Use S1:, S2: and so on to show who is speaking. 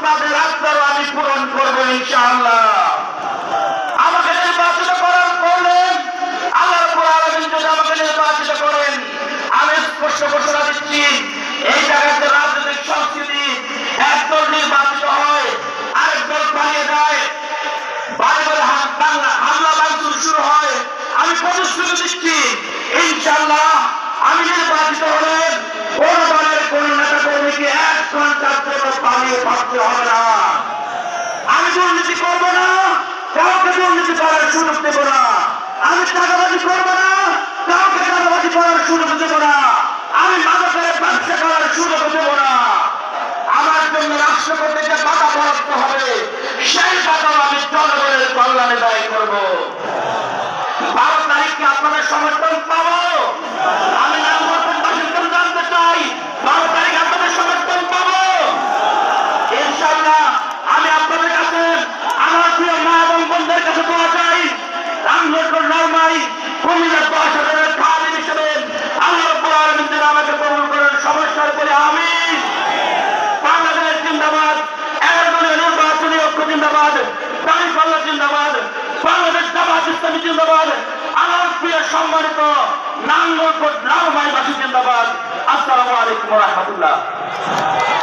S1: আপনাদের আবদারও আমি পূরণ করবো ইনশাআল্লাহ। আমাকে নির্বাচিত করার করলেন আল্লাহ রাব্বুল আলামিন যদি আমাকে নির্বাচিত করেন, আমি স্পষ্ট ঘোষণা দিচ্ছি এই জায়গাতে রাজনৈতিক সংস্কৃতি একদল নির্বাচিত হয়, আরেক দল পালিয়ে যায়, বাড়ি বাড়ি হামলা ভাঙচুর শুরু হয়। আমি প্রতিশ্রুতি দিচ্ছি ইনশাআল্লাহ আমি নির্বাচিত হলে কোন দলের কোন নেতা কর্মীকে 1 ঘন্টার জন্য পালিয়ে ভাবতে হবে না। আমি দুর্নীতি করবো না, কাউকে দুর্নীতি করার সুযোগ দেবো না। আমি টাকাবাজি করবো না, কাউকে টাকাবাজি করার সুযোগ দেবো না। আমি মাদকের ব্যবসা করার সুযোগ দেবো না। আমার জন্য রাষ্ট্রপতি যে বাধা বরাদ্দ হবে সেই বাধাও আমি জনগণের কল্যাণে ব্যয় করবো। 12 তারিখকে আপনাদের সমর্থন পাবো। আমি নামবাসীর জানতে চাই 12 তারিখ আপনাদের সমর্থন পাবো ইনশাআল্লাহ। আমি আপনাদের কাছে আমার প্রিয় মা এবং বোনদের কাছে দোয়া চাই, কুমিল্লার 10,000 খাদিম হিসেবে আল্লাহ রাব্বুল আলামিন যেন আমাকে কবুল করেন। সমস্যার পরে আমি বাংলাদেশ জিন্দাবাদ, এরদলীয় নির্বাচনী ঐক্য জিন্দাবাদ, দাঁড়িপাল্লা জিন্দাবাদ, বাংলাদেশ জামাত ইসলামী জিন্দাবাদ, আমার প্রিয় সম্মানিত নাঙ্গলকোট লালমাইবাসী জিন্দাবাদ। আসসালামু আলাইকুম ওয়া রাহমাতুল্লাহ।